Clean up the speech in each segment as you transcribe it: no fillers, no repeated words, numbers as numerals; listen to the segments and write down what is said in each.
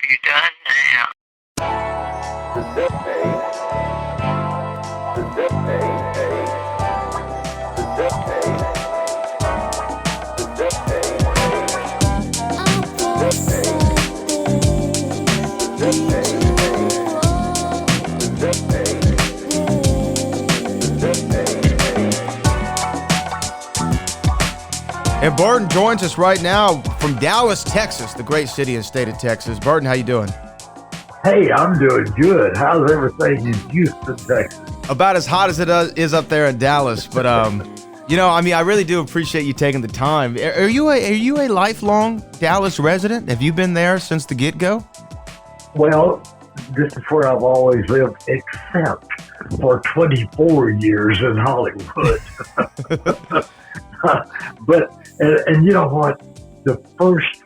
you done now? And Burton joins us right now from Dallas, Texas, the great city and state of Texas. Burton, how you doing? Hey, I'm doing good. How's everything in Houston, Texas? About as hot as it is up there in Dallas, but I really do appreciate you taking the time. Are you a lifelong Dallas resident? Have you been there since the get-go? Well, this is where I've always lived, except for 24 years in Hollywood. But you know what? The first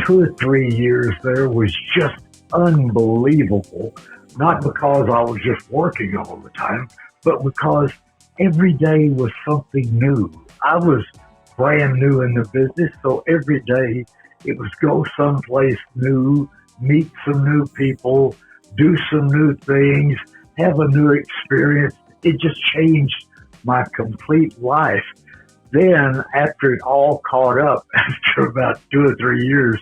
2 or 3 years there was just unbelievable. Not because I was just working all the time, but because every day was something new. I was brand new in the business, so every day it was go someplace new, meet some new people, do some new things, have a new experience. It just changed my complete life. Then, after it all caught up, after about 2 or 3 years,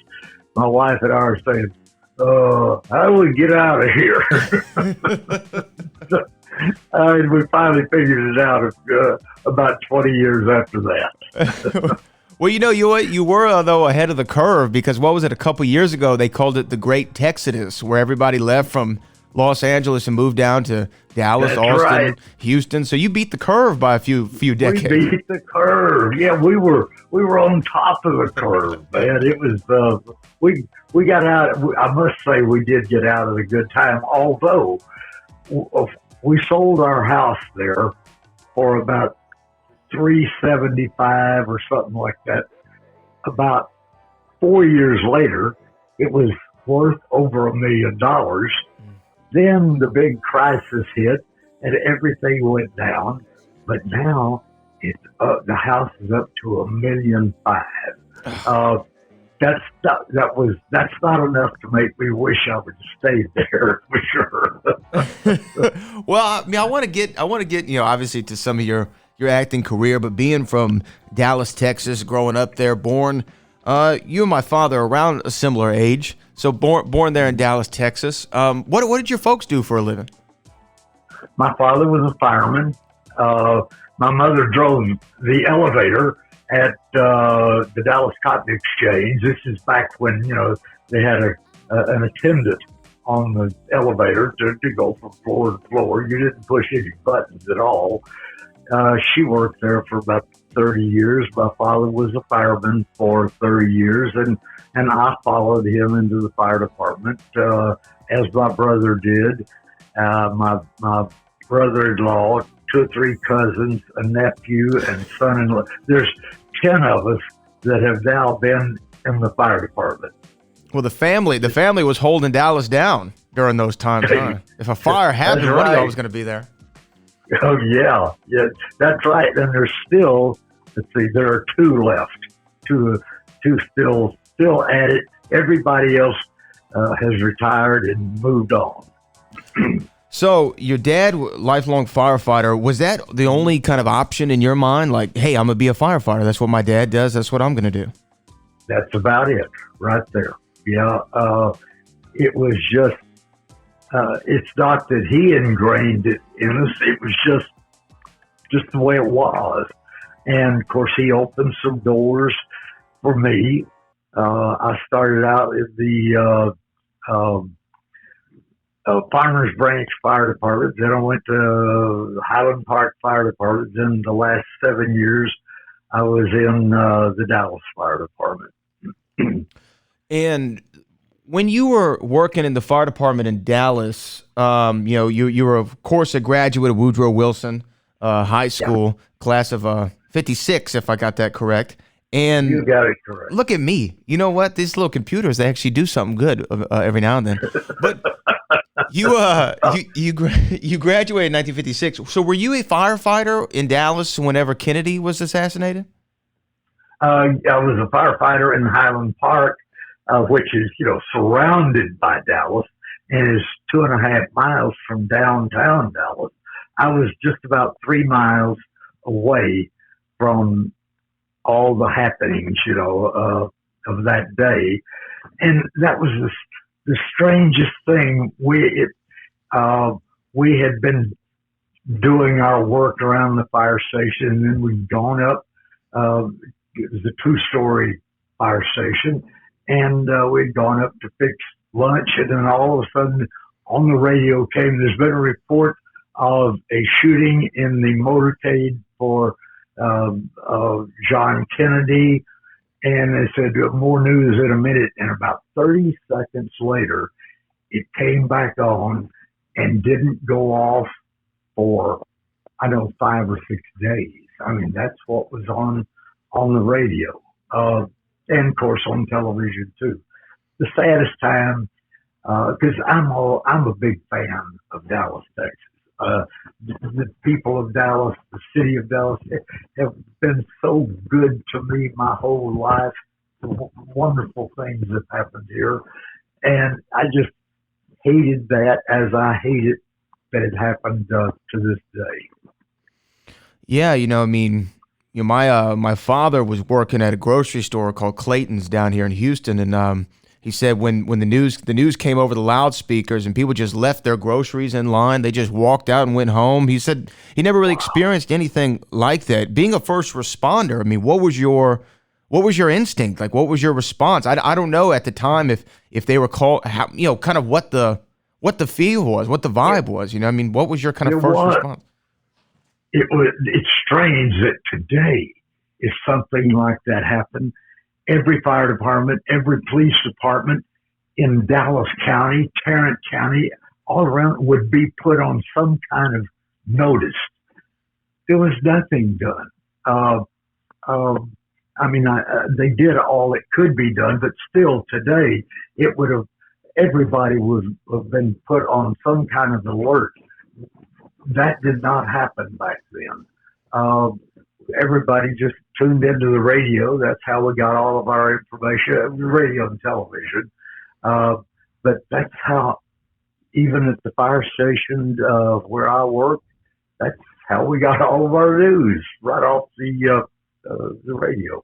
my wife and I were saying, how do we get out of here? And we finally figured it out about 20 years after that. Well, you were, though, ahead of the curve, because what was it, a couple years ago, they called it the Great Texodus, where everybody left from Los Angeles and moved down to Dallas, That's Austin, right. Houston. So you beat the curve by a few decades. We beat the curve. Yeah, we were on top of the curve, man. It was we got out. I must say we did get out at a good time. Although we sold our house there for about $375 or something like that. About 4 years later, it was worth over $1 million. Then the big crisis hit and everything went down. But now it's the house is up to $1.5 million. That's not enough to make me wish I would have stayed there for sure. Well, I want to get obviously to some of your acting career, but being from Dallas, Texas, growing up there, born you and my father are around a similar age. So born there in Dallas, Texas. What did your folks do for a living? My father was a fireman. My mother drove the elevator at the Dallas Cotton Exchange. This is back when they had an attendant on the elevator to go from floor to floor. You didn't push any buttons at all. She worked there for about 30 years. My father was a fireman for 30 years, and I followed him into the fire department, as my brother did. My brother-in-law, 2 or 3 cousins, a nephew, and son-in-law. There's 10 of us that have now been in the fire department. Well, the family was holding Dallas down during those times. Huh? If a fire happened, That's one of right. y'all was going to be there. Oh, yeah, that's right. And there's still, there are 2 left, two still at it. Everybody else has retired and moved on. So your dad, lifelong firefighter, was that the only kind of option in your mind? Like, hey, I'm going to be a firefighter. That's what my dad does. That's what I'm going to do. That's about it right there. Yeah. It was just, it's not that he ingrained it in us. It was just the way it was. And of course, he opened some doors for me. I started out at the Farmers Branch Fire Department. Then I went to Highland Park Fire Department. Then the last 7 years, I was in the Dallas Fire Department. And when you were working in the fire department in Dallas, you were, of course, a graduate of Woodrow Wilson High School, class of 56, if I got that correct. And you got it correct. Look at me. You know what? These little computers, they actually do something good every now and then. But you graduated in 1956. So were you a firefighter in Dallas whenever Kennedy was assassinated? I was a firefighter in Highland Park which is, surrounded by Dallas and is 2.5 miles from downtown Dallas. I was just about 3 miles away from all the happenings, of that day. And that was the strangest thing. We had been doing our work around the fire station, and then we'd gone up. It was a 2-story fire station, and we'd gone up to fix lunch, and then all of a sudden on the radio came, there's been a report of a shooting in the motorcade for John Kennedy, and they said more news in a minute, and about 30 seconds later it came back on and didn't go off for 5 or 6 days. I mean, that's what was on the radio, and of course on television too. The saddest time, because I'm a big fan of Dallas, Texas. The people of Dallas, the city of Dallas, have been so good to me my whole life. Wonderful things have happened here, and I just hated that as I hate it that it happened to this day. Yeah, my father was working at a grocery store called Clayton's down here in Houston, and he said when the news came over the loudspeakers and people just left their groceries in line, they just walked out and went home. He said he never really experienced anything like that. Being a first responder, I mean, what was your instinct? Like, what was your response? I don't know at the time if they were called, kind of what the feel was, what the vibe was. What was your kind of first response? It's strange that today, if something like that happened, every fire department, every police department in Dallas County, Tarrant County, all around would be put on some kind of notice. There was nothing done. They did all that could be done, but still today, everybody would have been put on some kind of alert. That did not happen back then. Everybody just tuned into the radio. That's how we got all of our information, radio and television. But that's how, even at the fire station where I work, that's how we got all of our news, right off the radio.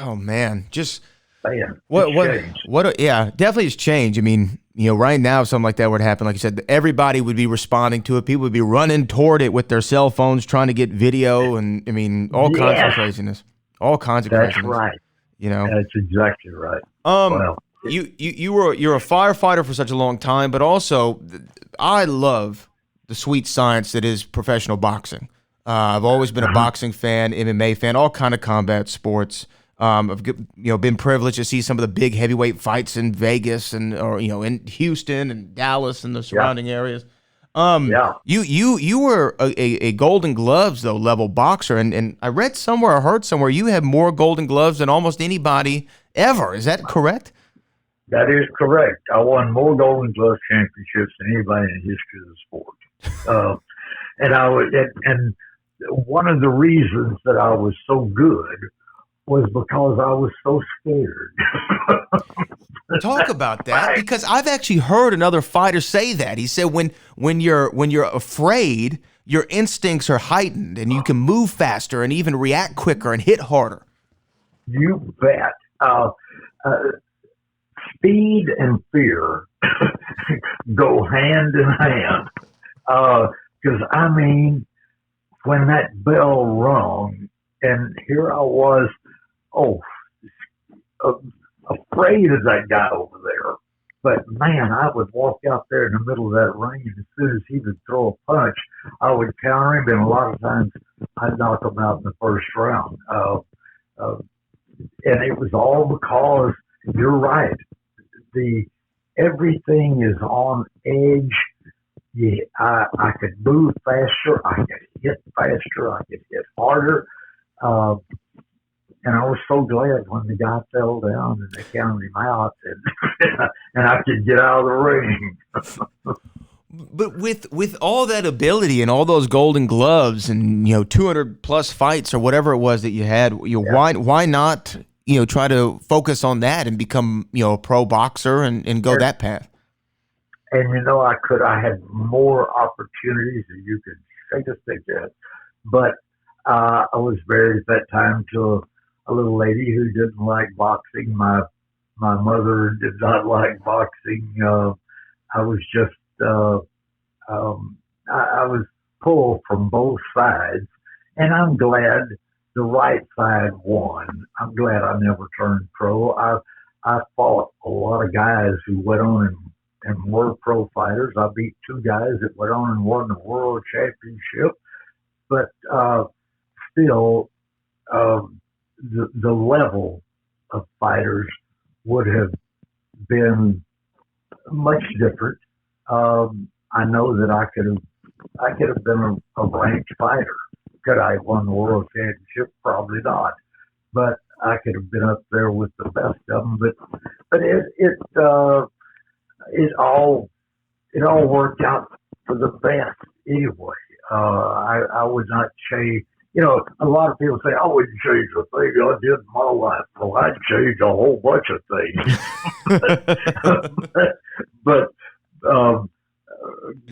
Oh man, just man, definitely has changed. I mean, right now, if something like that would happen, like you said, everybody would be responding to it. People would be running toward it with their cell phones, trying to get video, and all kinds of craziness. All kinds of craziness. That's right. That's exactly right. You're a firefighter for such a long time, but also I love the sweet science that is professional boxing. I've always been a boxing fan, MMA fan, all kind of combat sports. I've been privileged to see some of the big heavyweight fights in Vegas and in Houston and Dallas and the surrounding areas. You were a Golden Gloves though level boxer, and I read somewhere, I heard somewhere, you have more Golden Gloves than almost anybody ever. Is that correct? That is correct. I won more Golden Glove championships than anybody in the history of the sport. And one of the reasons that I was so good was because I was so scared. Talk about that, because I've actually heard another fighter say that. He said when you're afraid, your instincts are heightened and you can move faster and even react quicker and hit harder. You bet. Speed and fear go hand in hand. Because when that bell rung, and here I was, afraid of that guy over there. But man, I would walk out there in the middle of that ring, and as soon as he would throw a punch, I would counter him, and a lot of times I'd knock him out in the first round. And it was all because, you're right, everything is on edge. Yeah, I could move faster, I could hit faster, I could hit harder. And I was so glad when the guy fell down and they counted him out, and I could get out of the ring. But with all that ability and all those Golden Gloves and 200 plus fights or whatever it was that you had, why not try to focus on that and become, a pro boxer and go that path? And I had more opportunities than you could shake a stick at. But I was married at that time to a little lady who didn't like boxing. My mother did not like boxing. I was just I was pulled from both sides, and I'm glad the right side won. I'm glad I never turned pro. I fought a lot of guys who went on and were pro fighters. I beat two guys that went on and won the world championship, but still, the level of fighters would have been much different. I know that I could have been a ranked fighter. Could I have won the world championship? Probably not. But I could have been up there with the best of them. But it all worked out for the best anyway. I would not change. A lot of people say, I wouldn't change a thing I did in my life. Well, I'd change a whole bunch of things. but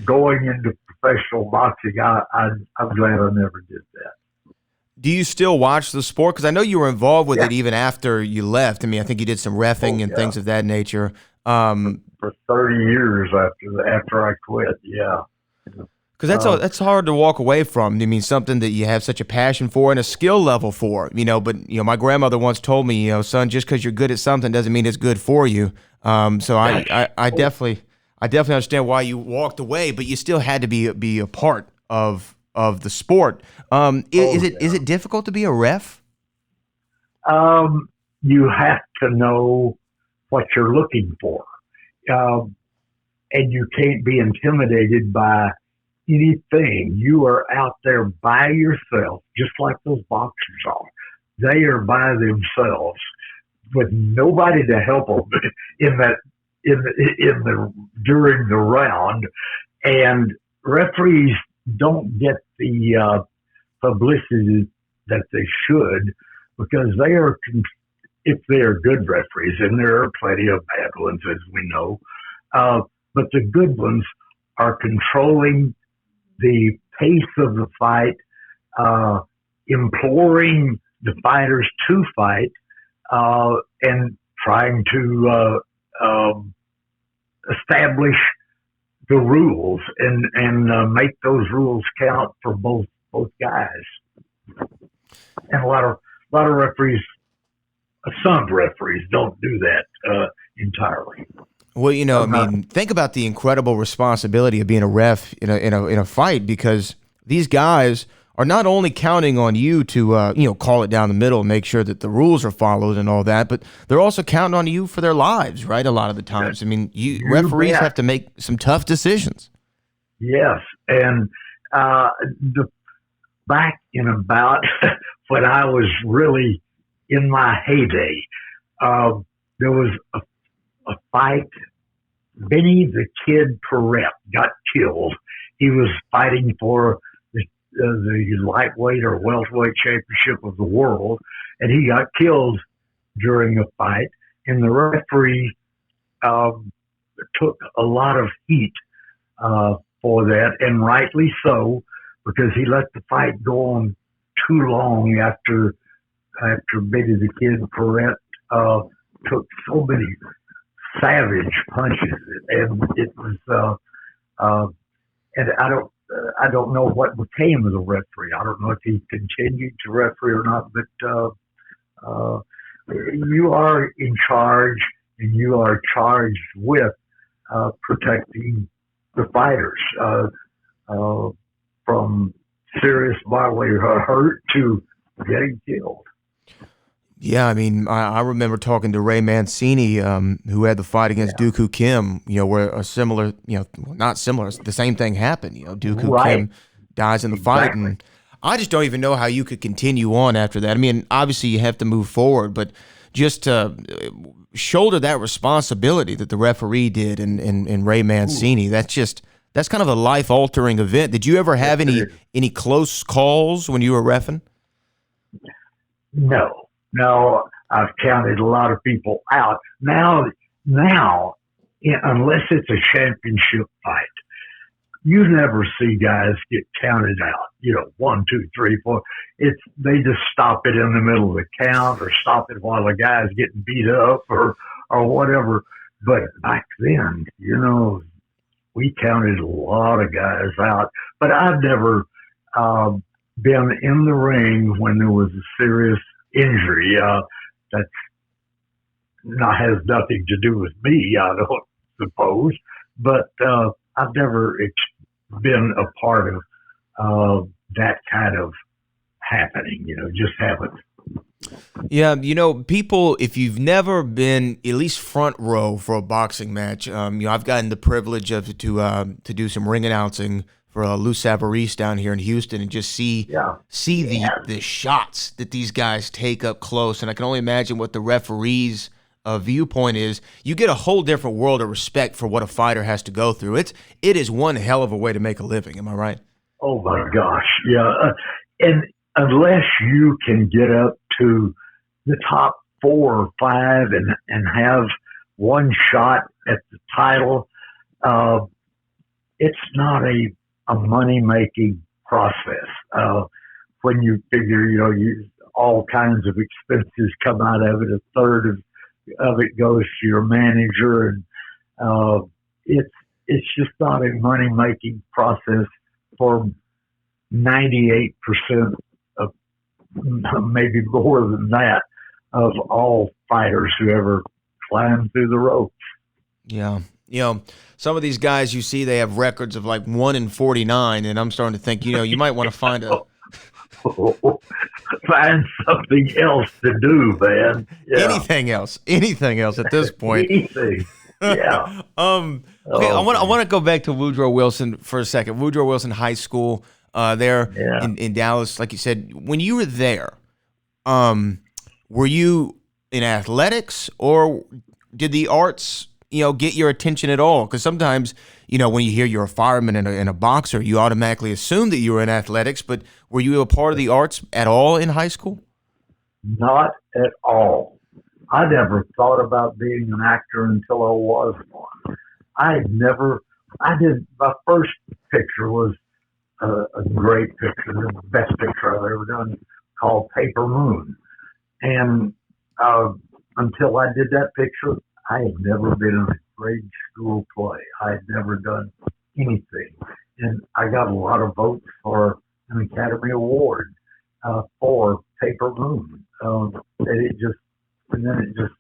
going into professional boxing, I'm glad I never did that. Do you still watch the sport? Because I know you were involved with it even after you left. I mean, I think you did some reffing and things of that nature. For 30 years after I quit, yeah. Because that's hard to walk away from. I mean, something that you have such a passion for and a skill level for. But my grandmother once told me, son, just because you're good at something doesn't mean it's good for you. So I definitely understand why you walked away, but you still had to be a part of the sport. Is it difficult to be a ref? You have to know what you're looking for, and you can't be intimidated by anything. You are out there by yourself, just like those boxers are. They are by themselves with nobody to help them during the round, and referees don't get the publicity that they should, because they are, if they are good referees, and there are plenty of bad ones, as we know, but the good ones are controlling the pace of the fight, imploring the fighters to fight, and trying to establish the rules and make those rules count for both guys. And a lot of referees, some referees don't do that entirely. Well, I mean, think about the incredible responsibility of being a ref in a fight, because these guys are not only counting on you to call it down the middle and make sure that the rules are followed and all that, but they're also counting on you for their lives, right? A lot of the times. I mean, referees have to make some tough decisions. Yes, and back in about when I was really in my heyday, there was a fight. Benny the Kid Perrette got killed. He was fighting for the lightweight or welterweight championship of the world, and he got killed during a fight. And the referee took a lot of heat for that, and rightly so, because he let the fight go on too long after Benny the Kid Perrette took so many savage punches, and it was and I don't know what became of the referee. I don't know if he continued to referee or not, but you are in charge, and you are charged with protecting the fighters from serious bodily hurt to getting killed. Yeah, I mean, I remember talking to Ray Mancini, who had the fight against Dooku Kim, where a similar, not similar, the same thing happened. Dooku Kim dies in the fight, and I just don't even know how you could continue on after that. I mean, obviously you have to move forward, but just to shoulder that responsibility that the referee did in Ray Mancini, that's kind of a life-altering event. Did you ever have any close calls when you were reffing? No, I've counted a lot of people out. Now, unless it's a championship fight, you never see guys get counted out. 1, 2, 3, 4. They just stop it in the middle of the count or stop it while the guy's getting beat up or whatever. But back then, we counted a lot of guys out. But I've never been in the ring when there was a serious injury. That has nothing to do with me, I don't suppose. But I've never been a part of that kind of happening, just haven't. Yeah, people, if you've never been at least front row for a boxing match, I've gotten the privilege of to do some ring announcing for Lou Savarese down here in Houston and just see the shots that these guys take up close. And I can only imagine what the referee's viewpoint is. You get a whole different world of respect for what a fighter has to go through. It is one hell of a way to make a living. Am I right? Oh my gosh, yeah. And unless you can get up to the top 4 or 5 and have one shot at the title, it's not a money-making process. When you figure, all kinds of expenses come out of it, a third of it goes to your manager, and it's just not a money-making process for 98% of, maybe more than that, of all fighters who ever climb through the ropes. Yeah. Some of these guys you see, they have records of like 1-49, and I'm starting to think, you might want to find find something else to do, man. Yeah. Anything else at this point. Anything. Yeah. Okay, I want to go back to Woodrow Wilson for a second. Woodrow Wilson High School there in Dallas, like you said. When you were there, were you in athletics, or did the arts get your attention at all? Because sometimes, when you hear you're a fireman and a boxer, you automatically assume that you were in athletics, but were you a part of the arts at all in high school? Not at all. I never thought about being an actor until I was one. My first picture was a great picture, the best picture I've ever done, called Paper Moon. And until I did that picture, I had never been in a grade school play. I had never done anything. And I got a lot of votes for an Academy Award for Paper Moon. And then it just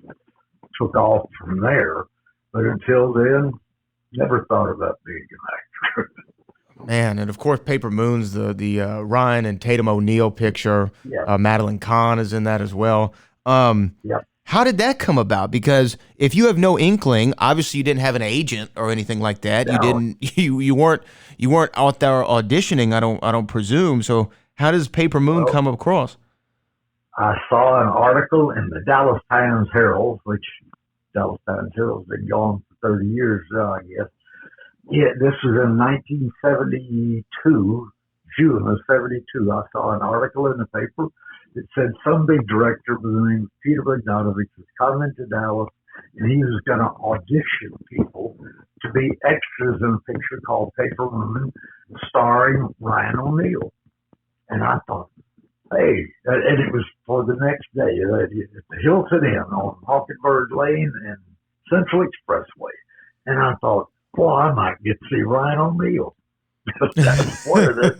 took off from there. But until then, never thought about being an actor. Man, and of course, Paper Moon's the Ryan and Tatum O'Neal picture. Yeah. Madeline Kahn is in that as well. Yep. How did that come about? Because if you have no inkling, obviously you didn't have an agent or anything like that. No. You weren't out there auditioning. I don't presume. So how does Paper Moon come across? I saw an article in the Dallas Times Herald, which Dallas Times Herald's been gone for 30 years now, I guess. Yeah, this was in 1972, June of 72. I saw an article in the paper. It said some big director by the name of Peter Bogdanovich was coming to Dallas, and he was going to audition people to be extras in a picture called Paper Moon, starring Ryan O'Neal. And I thought, hey, and it was for the next day at the Hilton Inn on Mockingbird Lane and Central Expressway. And I thought, well, I might get to see Ryan O'Neal. That's one of this.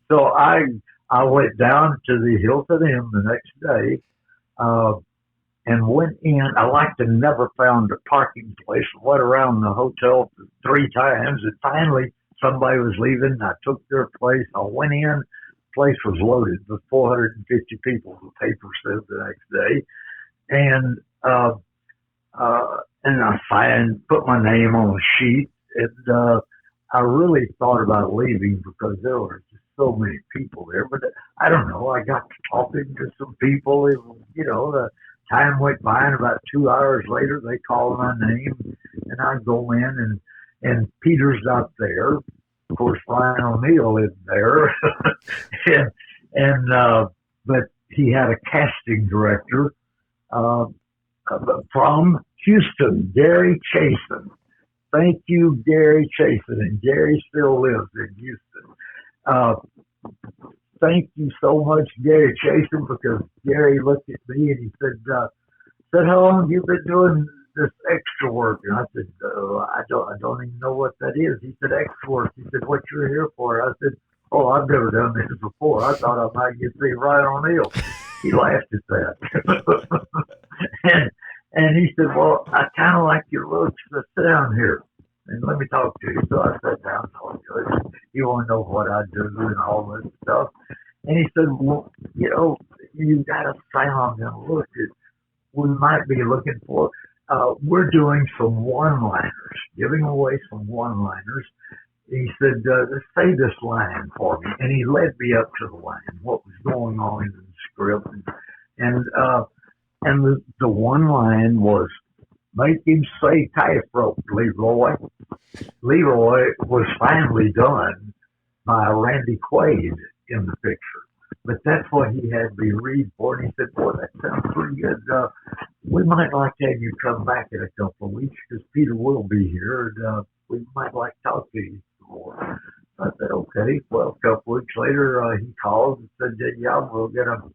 So I went down to the Hilton Inn the next day and went in. I like to never found a parking place. Went around the hotel 3 times, and finally somebody was leaving. I took their place. I went in. The place was loaded with 450 people, the paper said the next day. And I put my name on a sheet, and I really thought about leaving because there were just so many people there. But I don't know. I got to talking to some people. The time went by, and about 2 hours later, they called my name, and I go in, and Peter's not there. Of course, Ryan O'Neal isn't there, but he had a casting director Uh, from Houston, Gary Chasen. Thank you, Gary Chasen. And Gary still lives in Houston. Uh, Thank you so much, Gary Chasen, because Gary looked at me and he said, how long have you been doing this extra work? And I said, I don't even know what that is. He said, extra work. He said, what you're here for? I said, oh, I've never done this before. I thought I might get to see Ryan O'Neal. He laughed at that. and he said, well, I kind of like your looks. So sit down here and let me talk to you. So I sat down and told him, you want to know what I do and all this stuff. And he said, well, you got a sound and look at we might be looking for. We're doing some one-liners, giving away some one-liners. He said, say this line for me. And he led me up to the line, what was going on in the script. And the one line was, make him say tightrope, Leroy. Leroy was finally done by Randy Quaid in the picture. But that's what he had me read for. And he said, boy, that sounds pretty good. We might like to have you come back in a couple of weeks because Peter will be here. And we might like to talk to you some more. I said, okay. Well, a couple of weeks later, he called and said, yeah, we'll get him.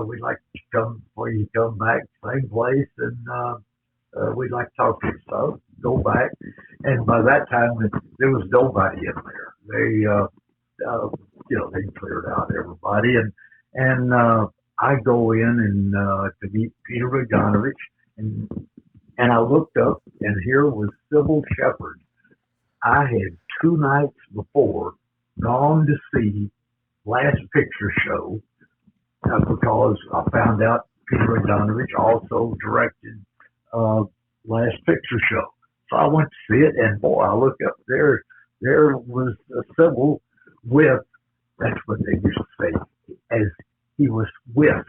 We'd like to come for you to come back, same place, and we'd like to talk to you. So go back. And by that time, there was nobody in there. They cleared out everybody. And I go in and to meet Peter Bogdanovich, and I looked up, and here was Sybil Shepherd. I had 2 nights before gone to see Last Picture Show because I found out Peter Bogdanovich also directed Last Picture Show. So I went to see it, and boy, I looked up there. There was Sybil with, that's what they used to say, as he was with,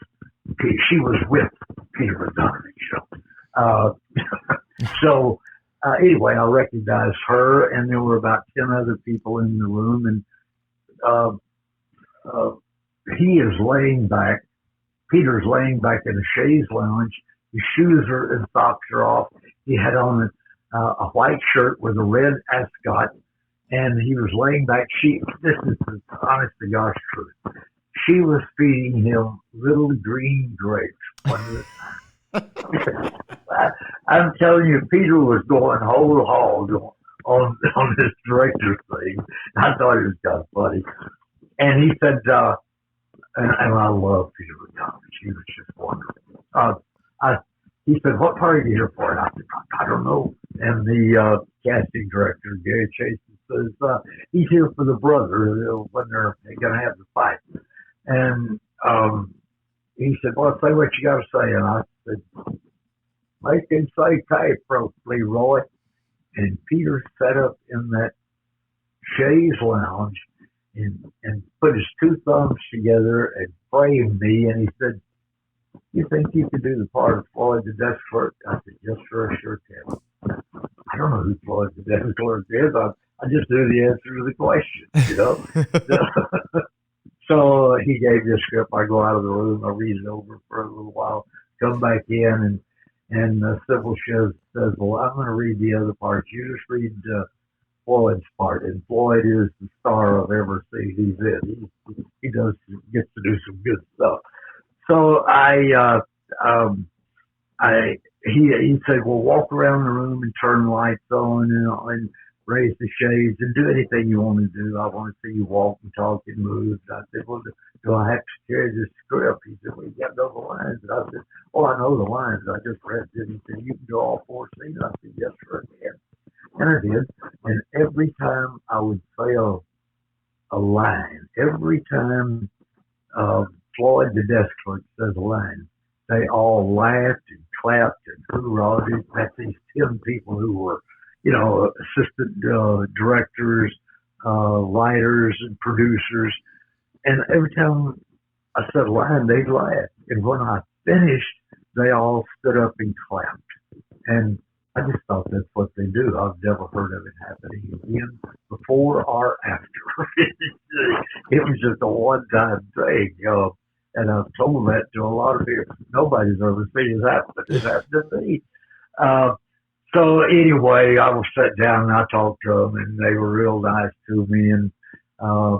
she was with Peter Bogdanovich. So anyway, I recognized her, and there were about 10 other people in the room, and he is laying back. Peter's laying back in a chaise lounge. His shoes and socks are off. He had on a white shirt with a red ascot, and he was laying back. This is the honest to gosh truth. She was feeding him little green grapes one of the time. I'm telling you, Peter was going whole hog on this director's thing. I thought it was kind of funny. And he said, and I love Peter Bogdanovich. He was just wonderful. He said, what part are you here for? And I said, I don't know. And the casting director, Gary Chasen, says, he's here for the brother when they're going to have the fight. And he said, well, say what you got to say. And I said, make him say tightrope, Leroy. And Peter sat up in that chaise lounge and put his 2 thumbs together and framed me. And he said, you think you could do the part of Floyd the desk clerk? I said, yes, sir, I sure can. I don't know who Floyd the desk clerk is. I just knew the answer to the question, So he gave me a script. I go out of the room. I read it over for a little while, come back in, and Sybil says, well, I'm going to read the other parts. You just read Floyd's part. And Floyd is the star of every scene he's in. He gets to do some good stuff. So he said, well, walk around the room and turn the lights on and raise the shades and do anything you want to do. I want to see you walk and talk and move. I said, well, do I have to carry this script? He said, well, you got to know the lines. And I said, oh, I know the lines. I just read it. He said, you can do all 4 scenes. I said, yes, sir, I can. And I did. And every time I would say a line, every time Floyd the desk clerk says a line, they all laughed and clapped and hoorah'd. That's these 10 people who were, assistant directors, writers, and producers. And every time I said a line, they'd laugh. And when I finished, they all stood up and clapped. And I just thought that's what they do. I've never heard of it happening again before or after. It was just a one-time thing. And I've told that to a lot of people. Nobody's ever seen it happen, but it happened to me. Uh, so anyway, I was sat down and I talked to them, and they were real nice to me. Uh,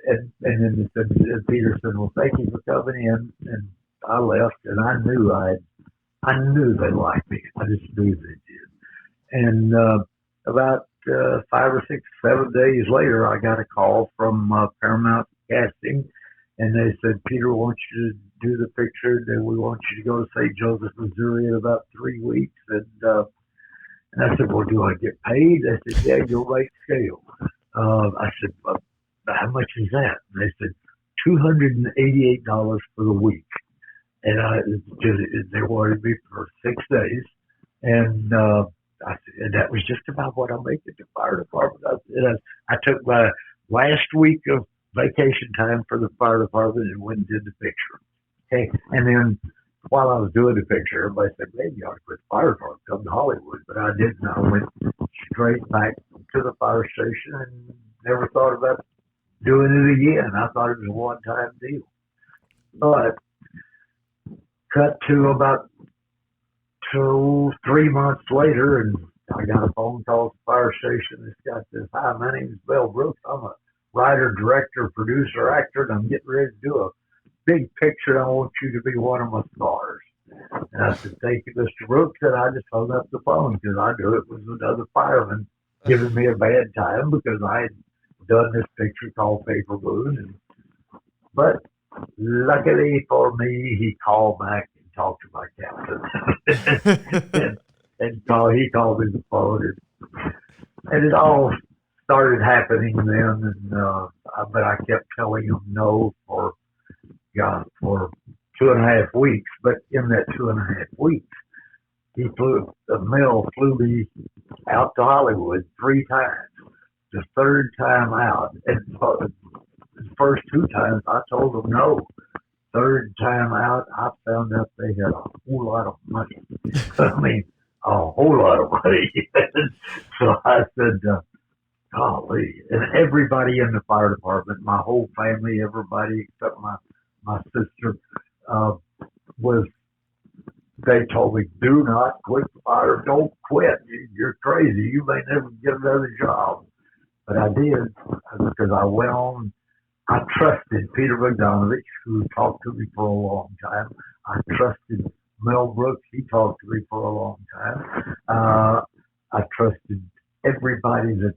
and then they said, Peter said, "Well, thank you for coming in." And I left, and I knew they liked me. I just knew they did. And about 5 or 6, 7 days later, I got a call from Paramount Casting, and they said, "Peter wants you to do the picture, and we want you to go to St. Joseph, Missouri in about 3 weeks." And I said, "Well, do I get paid?" They said, "Yeah, you'll make scale." I said, "How much is that?" And they said, $288 for the week. And they wanted me for 6 days. And and that was just about what I make at the fire department. I took my last week of vacation time for the fire department and went and did the picture. Okay. And then while I was doing the picture, everybody said, "Man, you ought to quit the fire department, come to Hollywood." But I didn't. I went straight back to the fire station and never thought about doing it again. I thought it was a one-time deal. But cut to about 3 months later, and I got a phone call at the fire station. This guy says, "Hi, my name is Bill Brooks. I'm a writer, director, producer, actor, and I'm getting ready to do a big picture. I want you to be one of my stars." And I said, "Thank you, Mr. Brooks." And I just hung up the phone because I knew it was another fireman giving me a bad time because I had done this picture called Paper Moon. But luckily for me, he called back and talked to my captain. He called me the phone. And it all started happening then. But I kept telling him no for 2.5 weeks. But in that 2.5 weeks, Mel flew me out to Hollywood 3 times. The third time out, and the first 2 times I told them no. Third time out, I found out they had a whole lot of money. I mean, a whole lot of money. So I said, golly. And everybody in the fire department, my whole family, everybody except my sister, they told me, "Do not quit the fire. Don't quit. You're crazy. You may never get another job." But I did because I went on. I trusted Peter Bogdanovich, who talked to me for a long time. I trusted Mel Brooks. He talked to me for a long time. I trusted everybody that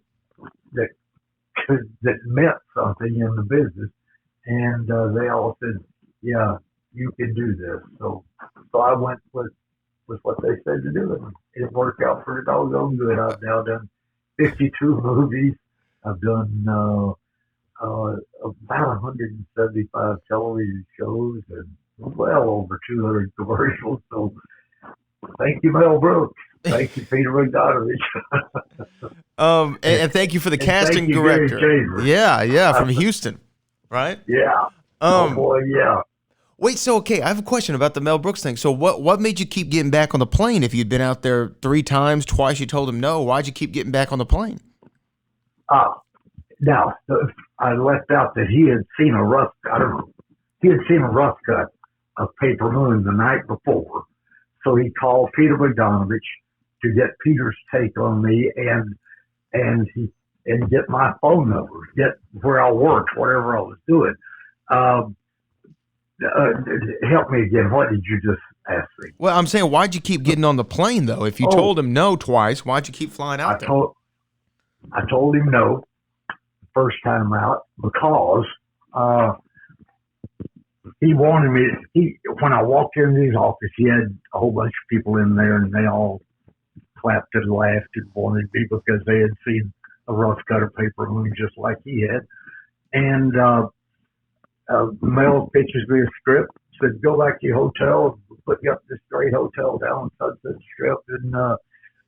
meant something in the business, and they all said, "Yeah, you can do this." So I went with what they said to do, and it worked out pretty doggone good. I've now done 52 movies. I've done about 175 television shows and well over 200 commercials. So thank you, Mel Brooks. Thank you, Peter Bogdanovich. And thank you for the casting director. Yeah, from Houston, right? Yeah. Oh boy, yeah. Wait, so okay, I have a question about the Mel Brooks thing. So what made you keep getting back on the plane? If you'd been out there 3 times, twice you told him no, why'd you keep getting back on the plane? Now I left out that he had seen a rough cut of Paper Moon the night before. So he called Peter Bogdanovich to get Peter's take on me and get my phone number, get where I worked, whatever I was doing. Help me again. What did you just ask me? Well, I'm saying, why'd you keep getting on the plane though? If you told him no twice, why'd you keep flying out there? I told him no the first time out because he wanted me. When I walked into his office, he had a whole bunch of people in there, and they all clapped and laughed and wanted me because they had seen a rough cut of Paper Moon just like he had. And Mel pitches me a script, said, "Go back to your hotel, put you up this great hotel down Sunset Strip,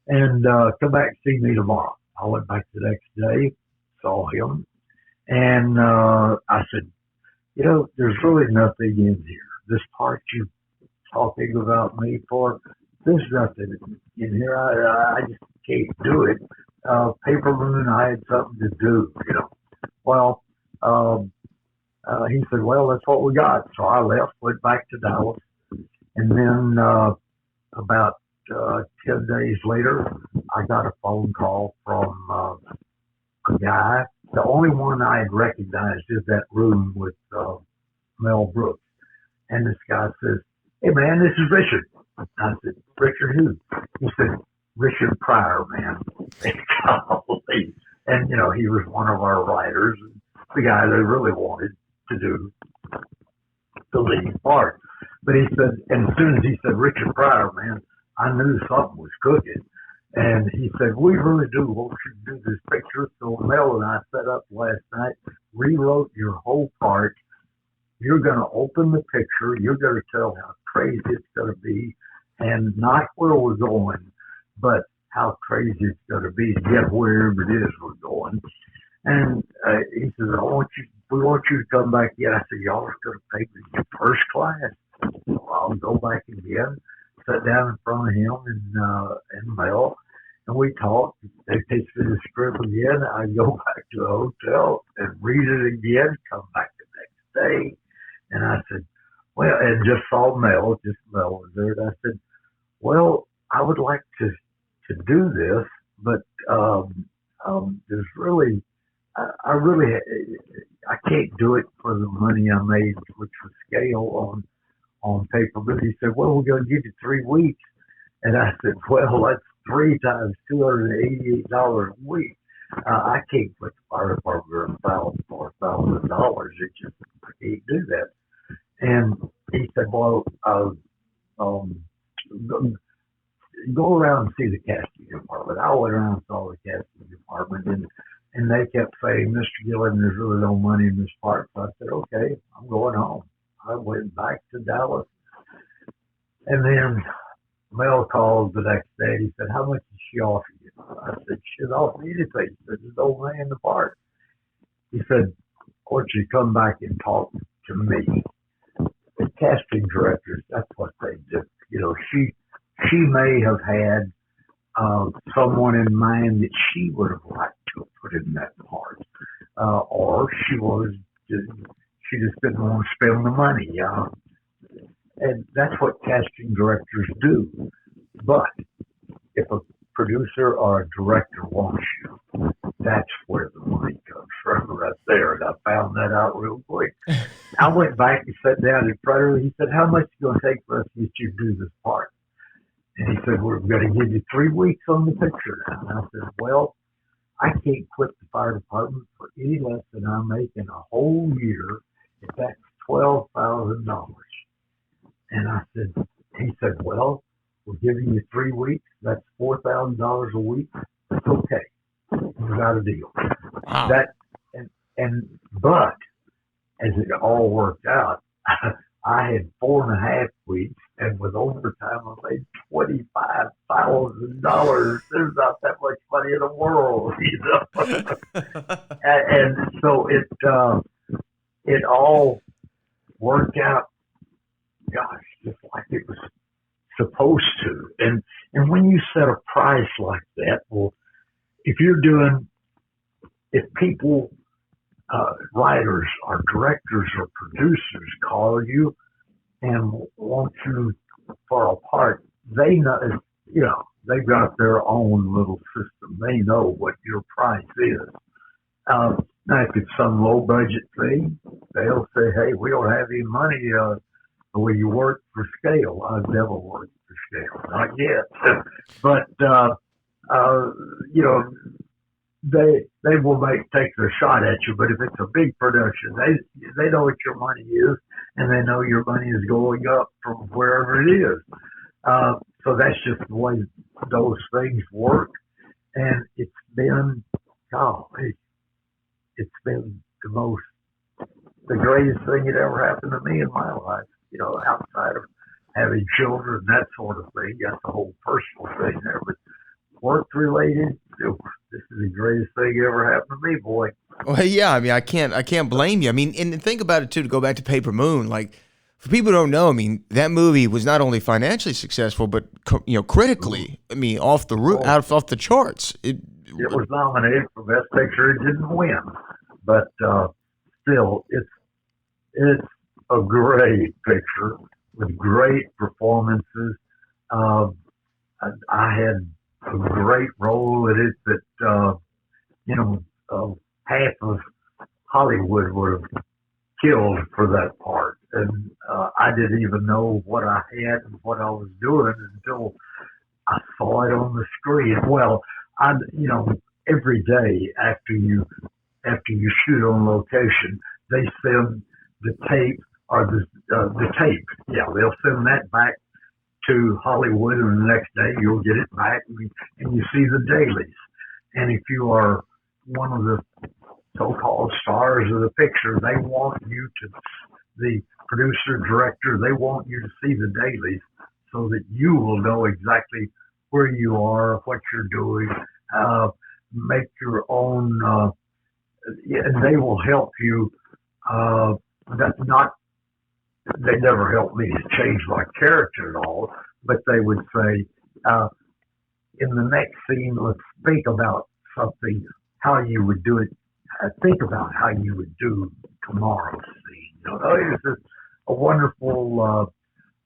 and come back and see me tomorrow." I went back the next day, saw him, and I said, "There's really nothing in here. This part you're talking about me for, there's nothing in here. I just can't do it. Paper Moon, I had something to do, Well, he said, well, that's what we got. So I left, went back to Dallas. And then about 10 days later, I got a phone call from a guy. The only one I had recognized is that room with Mel Brooks. And this guy says, hey, man, this is Richard. I said, Richard who? He said, Richard Pryor, man. And, he was one of our writers, and the guy they really wanted to do the lead part. But he said, and as soon as he said Richard Pryor, man, I knew something was cooking. And he said, we really do want you to do this picture. So Mel and I set up last night, rewrote your whole part. You're going to open the picture. You're going to tell how crazy it's going to be, and not where we're going, but how crazy it's going to be to get wherever it is we're going. And he says, we want you to come back again. I said, y'all are going to take me to first class. So I'll go back again, sit down in front of him and Mel, and we talk. They teach me the script again. I go back to the hotel and read it again, come back the next day. And I said, well, and just saw Mel was there. And I said, well, I would like to do this, but there's really, I can't do it for the money I made, which was scale on paper. But he said, well, we're going to give you 3 weeks. And I said, well, that's 3 times $288 a week. I can't put the fire department $1,000. It just, I can't do that. And he said, well, go around and see the casting department. I went around and saw the casting department, and they kept saying, Mr. Gilliam, there's really no money in this part. So I said, okay, I'm going home. I went back to Dallas. And then Mel called the next day. He said, how much did she offer you? I said, she didn't offer me anything. He said, there's no money in the part. He said, I want you to come back and talk to me. The casting directors, that's what they do. She may have had someone in mind that she would have liked to have put in that part, or she just didn't want to spend the money. And that's what casting directors do. But if a producer or a director wants you, that's where the money comes from right there. And I found that out real quick. I went back and sat down in front of her. He said, how much is it going to take for us to get you to do this part? And he said, we're going to give you 3 weeks on the picture now. And I said, well, I can't quit the fire department for any less than I'm making a whole year. If that's $12,000. And I said, he said, well, we're giving you 3 weeks. That's $4,000 a week. That's okay. We got a deal. Wow. But as it all worked out, I had 4.5 weeks, and with overtime, I made $25,000. There's not that much money in the world, and so it all worked out, gosh, just like it was supposed to. And when you set a price like that, well, if people, writers or directors or producers call you and want you for a part, they know, they've got their own little system. They know what your price is. Now, if it's some low budget thing, they'll say, hey, we don't have any money. Will you work for scale? I've never worked for scale, not yet. But, they will take their shot at you. But if it's a big production, they know what your money is, and they know your money is going up from wherever it is. So that's just the way those things work. And it's been, it's been the greatest thing that ever happened to me in my life, outside of having children, that sort of thing. That's a whole personal thing there. But work related, this is the greatest thing that ever happened to me, boy. Well, yeah, I mean, I can't blame you. I mean, and think about it too, to go back to Paper Moon, like, for people who don't know, I mean, that movie was not only financially successful, but critically, I mean, off the charts. It was nominated for Best Picture. It didn't win, but still, It's a great picture with great performances. Uh, I had a great role in it that, you know, half of Hollywood would have killed for that part. And I didn't even know what I had and what I was doing until I saw it on the screen. Well, every day after you shoot on location, they send the tape or the tape. Yeah, they'll send that back to Hollywood, and the next day you'll get it back, and you see the dailies. And if you are one of the so-called stars of the picture, they want you to, the producer, director, they want you to see the dailies so that you will know exactly where you are, what you're doing, make your own, and they will help you. That's not, they never helped me to change my character at all, but they would say, in the next scene, let's think about something, how you would do it. Think about how you would do tomorrow's scene. It's just a wonderful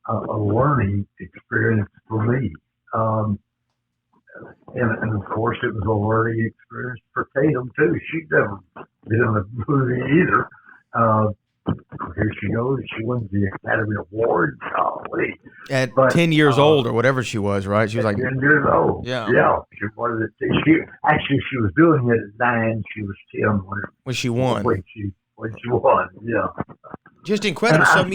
a learning experience for me. And of course, it was a learning experience for Tatum, too. She'd never been in a movie either. Here she goes. She wins the Academy Award. Golly. At 10 years old or whatever she was, right? She was like 10 years old. Yeah. Yeah. She wanted it. She was doing it at 9. She was 10 when she won. When she won. Yeah. Just incredible. So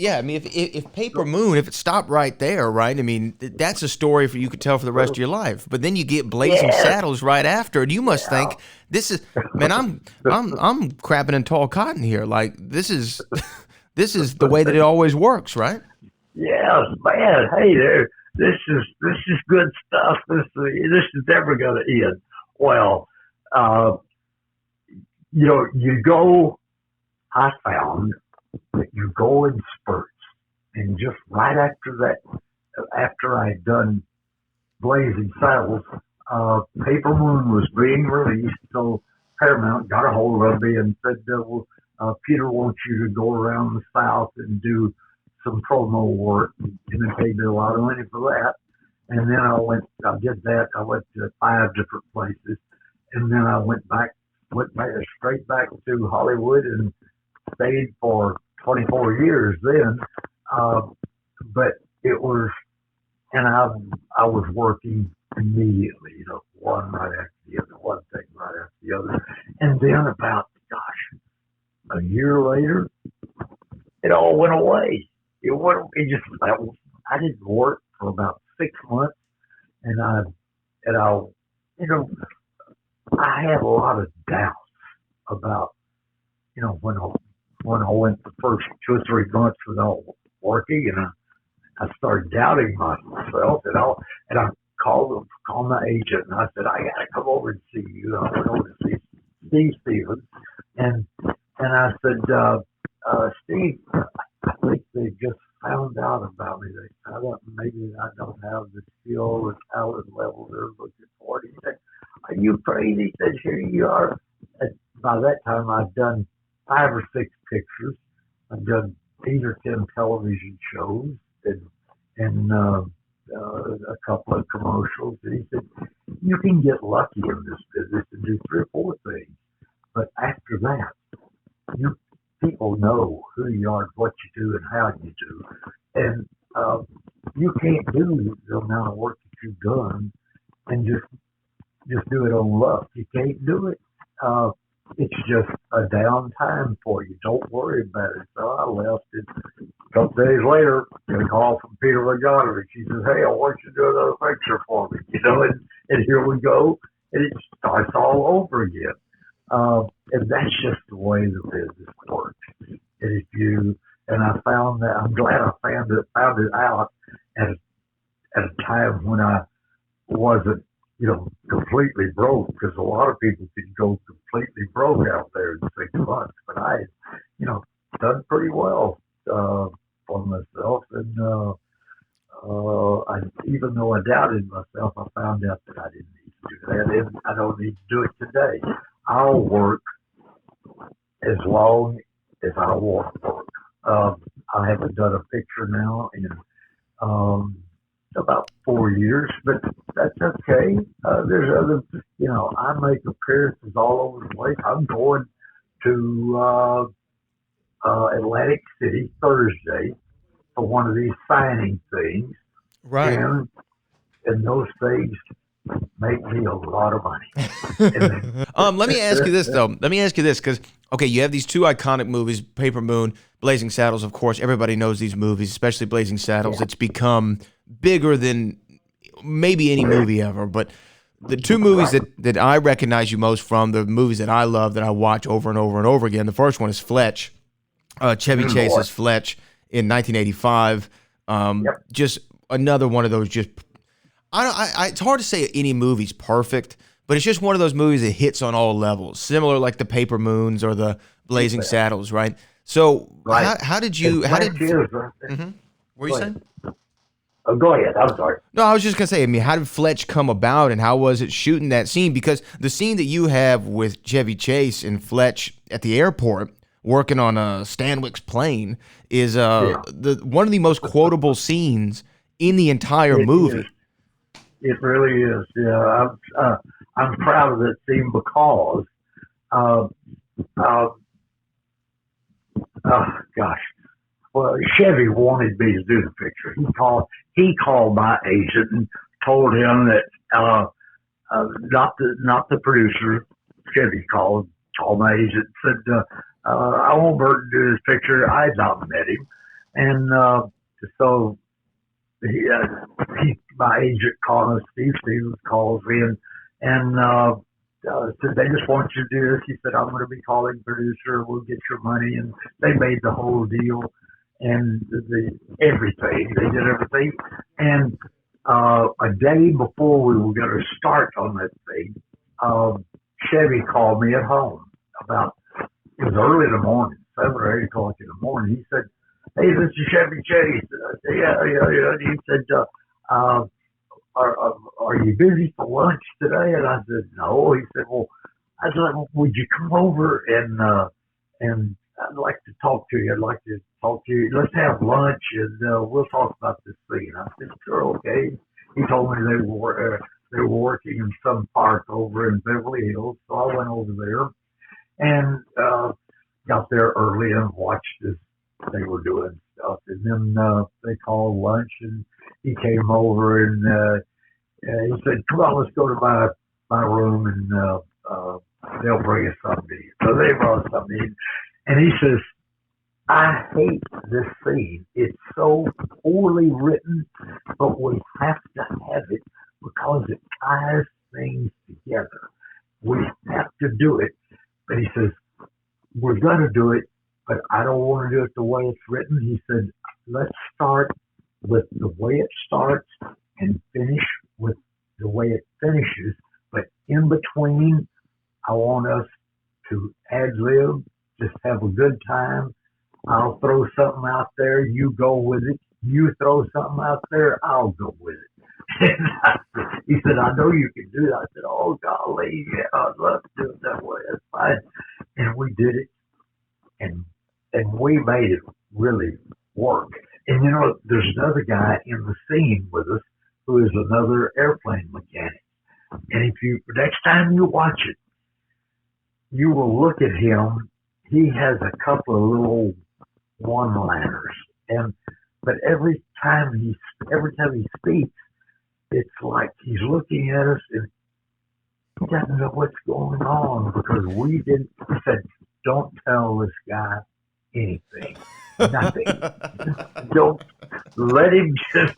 if Paper Moon, if it stopped right there, right? I mean, that's a story you could tell for the rest of your life. But then you get Blazing Saddles right after, and you must think this is, man. I'm crapping in tall cotton here. Like this is the way that it always works, right? Yes, man. Hey, this is good stuff. This is never going to end. Well, you go. I found that you go in spurts, and just right after that, after I'd done Blazing Saddles, Paper Moon was being released, so Paramount got a hold of me and said, Peter wants you to go around the South and do some promo work, and they paid me a lot of money for that. And then I did that. I went to 5 different places, and then I went straight back to Hollywood and stayed for 24 years then. But it was, and I was working immediately, one right after the other, one thing right after the other. And then about, a year later, it all went away. I didn't work for about 6 months, and I had a lot of doubts about, when I went the first 2 or 3 months without working, and I started doubting myself, and I called my agent, and I said, I got to come over and see you. I went over to see Steve Stevens, and I said, Steve, I think they just found out about me. They found out maybe I don't have the skill or talent level they're looking for. He said, are you crazy? He said, here you are. And by that time, I'd done 5 or 6 pictures. I've done 8 or 10 television shows and a couple of commercials. And he said, you can get lucky in this business and do 3 or 4 things. But after that, people know who you are, what you do, and how you do. And you can't do the amount of work that you've done and just do it on luck. You can't do it. It's just a downtime for you. Don't worry about it. So I left it. A couple days later, got a call from Peter Bogdanovich. He says, hey, I want you to do another picture for me. And here we go. And it starts all over again. And that's just the way the business works. And I found that, I'm glad I found it out at a time when I wasn't, completely broke, because a lot of people could go completely broke out there in 6 months. But I had, done pretty well for myself. And even though I doubted myself, I found out that I didn't need to do that. And I don't need to do it today. I'll work as long as I walk work. I haven't done a picture now in about 4 years, but that's okay. There's other, I make appearances all over the place. I'm going to Atlantic City Thursday for one of these signing things, Right. and those things make me a lot of money. Let me ask you this though. Let me ask you this, because okay, you have these two iconic movies, Paper Moon, Blazing Saddles. Of course, everybody knows these movies, especially Blazing Saddles. Yeah. It's become bigger than maybe any movie ever. But the two movies that I recognize you most from, the movies that I love, that I watch over and over and over again. The first one is Fletch, Chevy Chase's Fletch in 1985. Just another one of those. Just it's hard to say any movie's perfect, but it's just one of those movies that hits on all levels, similar like the Paper Moons or the Blazing Saddles, right? So how did you? What were you saying? Oh, go ahead. I'm sorry. No, I was just gonna say. I mean, how did Fletch come about, and how was it shooting that scene? Because the scene that you have with Chevy Chase and Fletch at the airport working on Stanwyck's plane is one of the most quotable scenes in the entire movie. It really is. Yeah, I'm proud of that scene because, well, Chevy wanted me to do the picture. He called my agent and told him that not the producer. Chevy called my agent and said, I want Burton to do this picture. I had not met him, and so. My agent called us, Steve Stevens calls me and said, they just want you to do this. He said, I'm going to be calling the producer. We'll get your money. And they made the whole deal and everything. They did everything. And a day before we were going to start on that thing, Chevy called me at home it was early in the morning, 7 or 8 o'clock in the morning. He said, hey, this is Chevy Chase. I said, yeah. He said, are you busy for lunch today? And I said, no. He said, well, would you come over and I'd like to talk to you. I'd like to talk to you. Let's have lunch and we'll talk about this thing. I said, sure, okay. He told me they were working in some park over in Beverly Hills, so I went over there and got there early and watched as they were doing stuff. And then they called lunch and he came over and he said, come on, let's go to my room and they'll bring us something to eat. So they brought something to eat. And he says, I hate this scene. It's so poorly written, but we have to have it because it ties things together. We have to do it. But he says, we're going to do it, but I don't want to do it the way it's written. He said, let's start with the way it starts and finish with the way it finishes. But in between, I want us to ad-lib, just have a good time. I'll throw something out there, you go with it. You throw something out there, I'll go with it. He said, I know you can do that. I said, oh, golly, yeah, I'd love to do it that way. That's fine. And we did it, and we made it really work. And, you know, there's another guy in the scene with us who is another airplane mechanic. And next time you watch it, you will look at him. He has a couple of little one-liners, but every time he speaks, it's like he's looking at us and he doesn't know what's going on because we didn't. He said, "Don't tell this guy anything, nothing. Don't let him just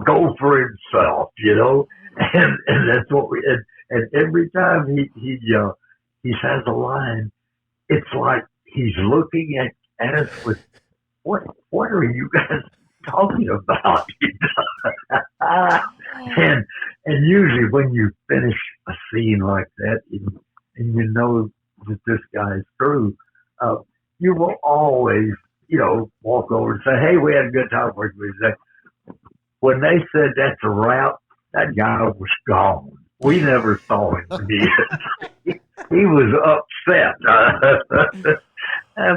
go for himself, you know." And that's what we. And every time he says a line, it's like he's looking at us with, what are you guys talking about? and usually when you finish a scene like that and you know that this guy's through, you will always, walk over and say, hey, we had a good time working with you. When they said that's a wrap, that guy was gone. We never saw him again. He was upset.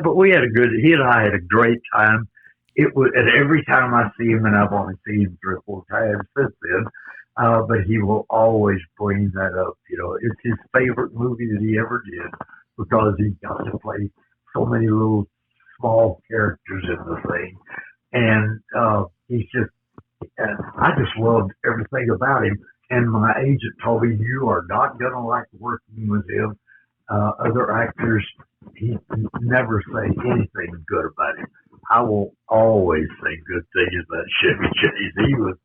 But he and I had a great time. It was, and every time I see him, and I've only seen him 3 or 4 times since then, but he will always bring that up. It's his favorite movie that he ever did because he got to play so many little small characters in the thing. And I just loved everything about him. And my agent told me, you are not going to like working with him. Other actors, he never say anything good about him. I will always say good things about Chevy Chase. He was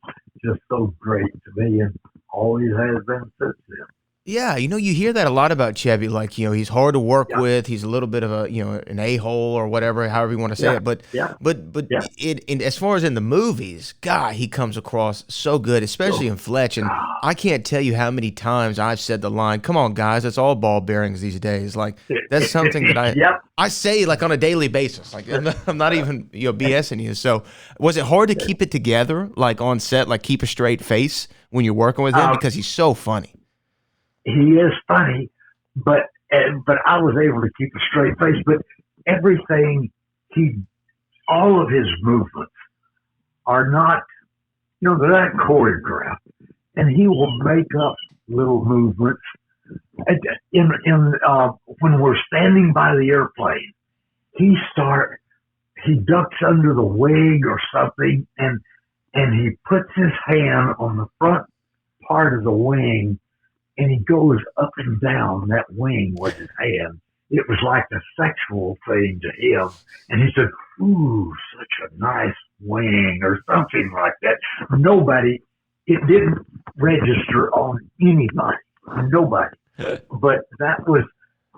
just so great to me and always has been since then. Yeah, you hear that a lot about Chevy. Like, he's hard to work with. He's a little bit of an a-hole or whatever, however you want to say it. But as far as in the movies, God, he comes across so good, especially in Fletch. And I can't tell you how many times I've said the line, "Come on, guys, it's all ball bearings these days." Like, that's something that I say like on a daily basis. Like, I'm not even BSing you. So, was it hard to keep it together, like on set, like keep a straight face when you're working with him because he's so funny? He is funny, but I was able to keep a straight face. But everything all of his movements are not, they're not choreographed, and he will make up little movements. When we're standing by the airplane, he ducks under the wing or something, and he puts his hand on the front part of the wing. And he goes up and down that wing with his hand. It was like a sexual thing to him. And he said, "Ooh, such a nice wing," or something like that. It didn't register on anybody. Nobody. But that was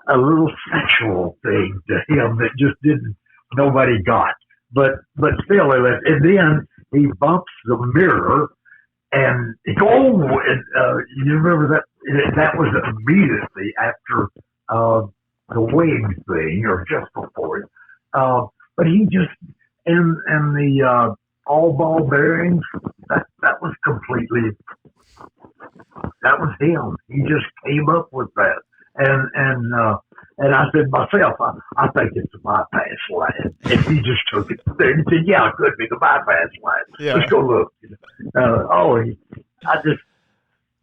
a little sexual thing to him that just nobody got. But still, and then he bumps the mirror. And you remember that? That was immediately after the wing thing, or just before it. But he just and the all ball bearings. That was him. He just came up with that. And I said myself, I think it's a bypass line. And he just took it there. He said, "Yeah, it could be the bypass line. Yeah. Let's go look."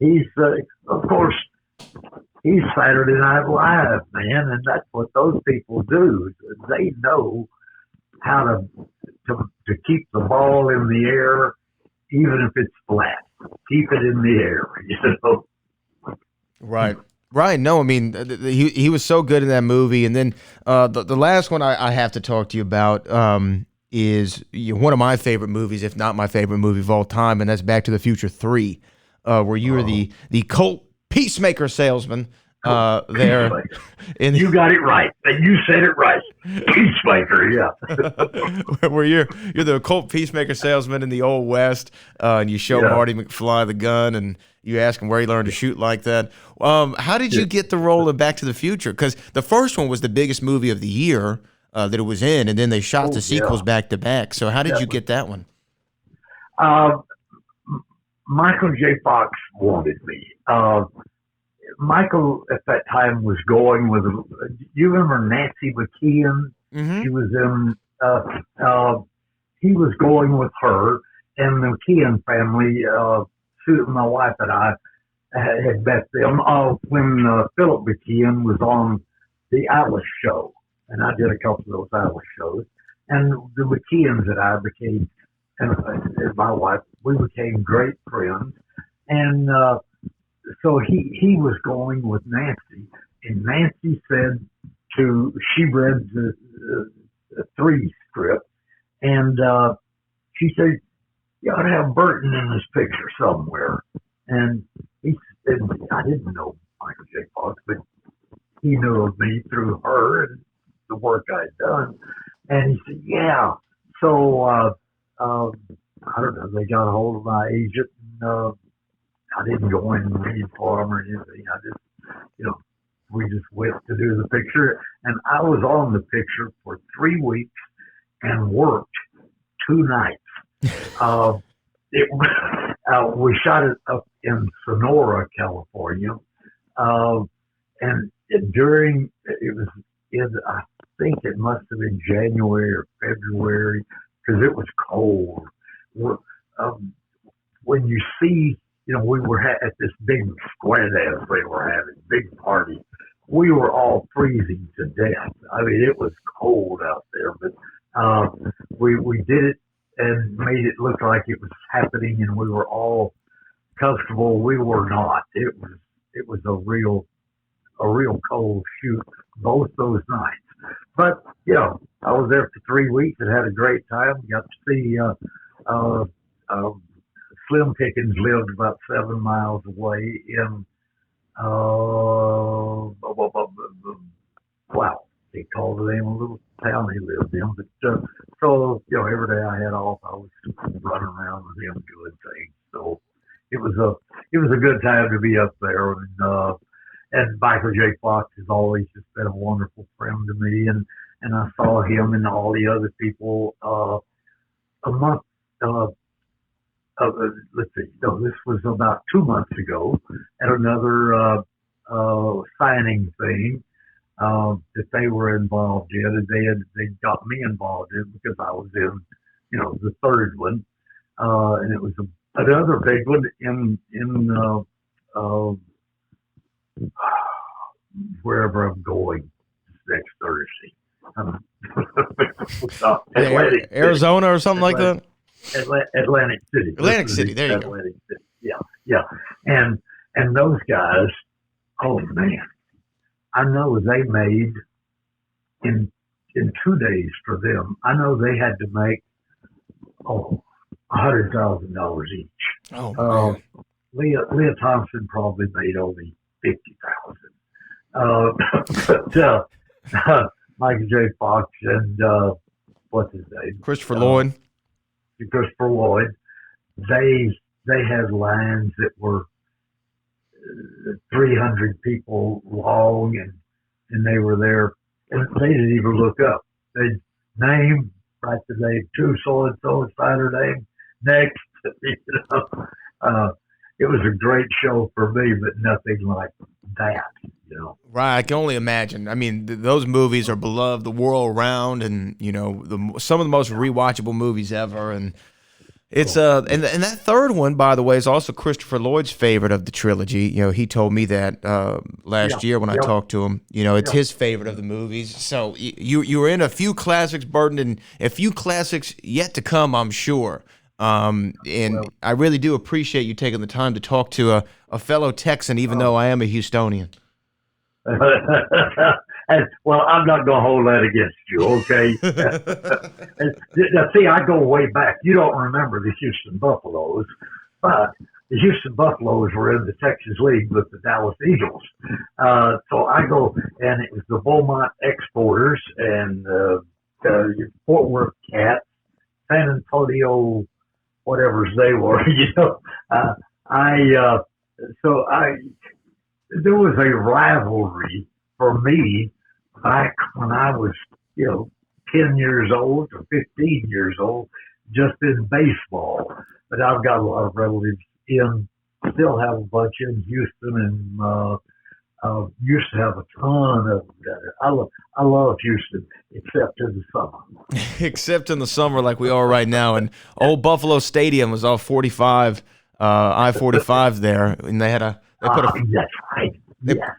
He's of course, he's Saturday Night Live, man, and that's what those people do. They know how to keep the ball in the air, even if it's flat. Keep it in the air, Right. Right. No, I mean, he was so good in that movie. And then the last one I have to talk to you about is one of my favorite movies, if not my favorite movie of all time, and that's Back to the Future 3, where you were the Colt Peacemaker salesman there. You got it right. You said it right. Peacemaker, yeah. Where you're the Colt Peacemaker salesman in the Old West, and you show Marty McFly the gun, and you ask him where he learned to shoot like that. How did you get the role in Back to the Future? Because the first one was the biggest movie of the year that it was in, and then they shot the sequels back to back. So how did you get that one? Michael J. Fox wanted me. Michael at that time was going with. You remember Nancy McKeon? Mm-hmm. She was in. He was going with her and the McKeon family. My wife and I had met them when Philip McKeon was on the Alice show, and I did a couple of those Alice shows. And the McKeons and I became, and my wife, we became great friends. And so he was going with Nancy, and Nancy said she read the 3 script, and she said, "You ought to have Burton in this picture somewhere." And he said, I didn't know Michael J. Fox, but he knew of me through her and the work I'd done. And he said, "Yeah." So, I don't know, they got a hold of my agent, and I didn't go in and read for him or anything. I just, we just went to do the picture. And I was on the picture for 3 weeks and worked 2 nights. We shot it up in Sonora, California, and think it must have been January or February because it was cold. Um, when you see, we were at this big square dance they were having, big party. We were all freezing to death. I mean, it was cold out there, but we did it and made it look like it was happening, and we were all comfortable. We were not. It was a real cold shoot both those nights. But I was there for 3 weeks and had a great time. Got to see Slim Pickens lived about 7 miles away in wow, they called the name of a little town he lived in. But so every day I had off, I was running around with him doing things. So it was a good time to be up there. And Michael J. Fox has always just been a wonderful friend to me, and I saw him and all the other people a month. Let's see. No, this was about 2 months ago at another signing thing that they were involved in, and they got me involved in because I was in, the third one, and it was another big one in wherever I'm going next Thursday. Arizona or something like that. Atlantic City. Atlantic City. There you go. Atlantic City. Yeah. And those guys, oh man, I know they made in 2 days for them. I know they had to make $100,000 each. Oh man. Leah Thompson probably made only 50,000. But Michael J. Fox and what's his name? Christopher Lloyd. Christopher Lloyd. They had lines that were 300 people long, and they were there, and they didn't even look up. They'd name, write the name, to so-and-so, sign her name, next. It was a great show for me, but nothing like that, Right, I can only imagine. I mean, those movies are beloved the world around, and some of the most rewatchable movies ever. And it's and that third one, by the way, is also Christopher Lloyd's favorite of the trilogy. He told me that last year when I talked to him. It's his favorite of the movies. So you were in a few classics, Burton, and a few classics yet to come, I'm sure. And I really do appreciate you taking the time to talk to a fellow Texan, even though I am a Houstonian. Well, I'm not going to hold that against you, okay? Now, see, I go way back. You don't remember the Houston Buffaloes, but the Houston Buffaloes were in the Texas League with the Dallas Eagles. So I go, and it was the Beaumont Exporters and Fort Worth Cats, San Antonio, whatever's they were, there was a rivalry for me back when I was, 10 years old or 15 years old, just in baseball. But I've got a lot of relatives still have a bunch in Houston, and used to have a ton of that. I love Houston, except in the summer. Except in the summer, like we are right now. And old Buffalo Stadium was off 45, I-45 there, and they had that's right.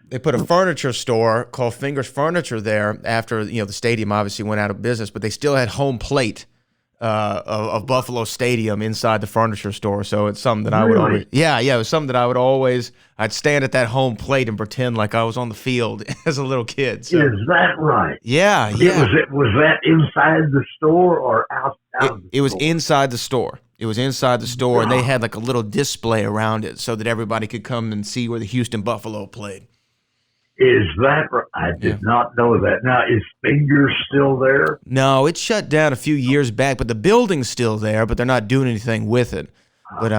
They put a furniture store called Fingers Furniture there after the stadium obviously went out of business, but they still had home plate of Buffalo Stadium inside the furniture store. So it's something that I would always, it was something that I'd stand at that home plate and pretend like I was on the field as a little kid. So. Is that right? Yeah. Was that inside the store or out of the store? It was inside the store. It was inside the store, and they had like a little display around it so that everybody could come and see where the Houston Buffalo played. Is that right? I did not know that. Now, is Fingers still there? No, it shut down a few years back, but the building's still there, but they're not doing anything with it. But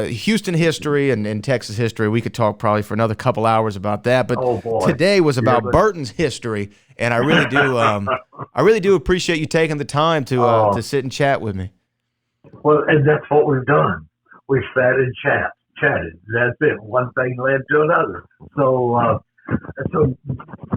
Houston history and Texas history, we could talk probably for another couple hours about that. But today was about Burton's history, and I really do appreciate you taking the time to sit and chat with me. Well, and that's what we've done. We've sat and chatted. That's it. One thing led to another. So So,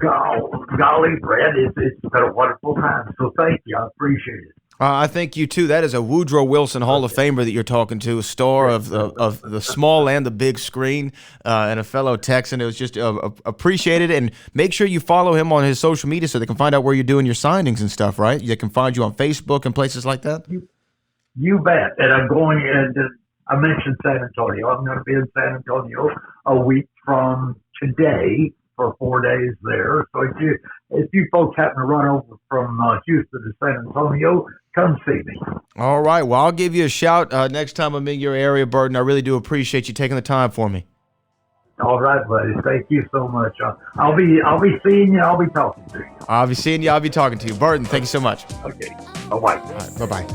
golly, Brad, it's been a wonderful time. So thank you. I appreciate it. I thank you too. That is a Woodrow Wilson Hall of Famer that you're talking to, a star of the small and the big screen, and a fellow Texan. It was just appreciated, and make sure you follow him on his social media so they can find out where you're doing your signings and stuff. Right? They can find you on Facebook and places like that. You bet. And I'm going. And I mentioned San Antonio. I'm going to be in San Antonio a week from today for 4 days there. So if you folks happen to run over from Houston to San Antonio, come see me. All right. Well, I'll give you a shout next time I'm in your area, Burton. I really do appreciate you taking the time for me. All right, buddy. Thank you so much. I'll be seeing you. I'll be talking to you. I'll be seeing you. I'll be talking to you. Burton, thank you so much. Okay. Bye-bye. All right. Bye-bye.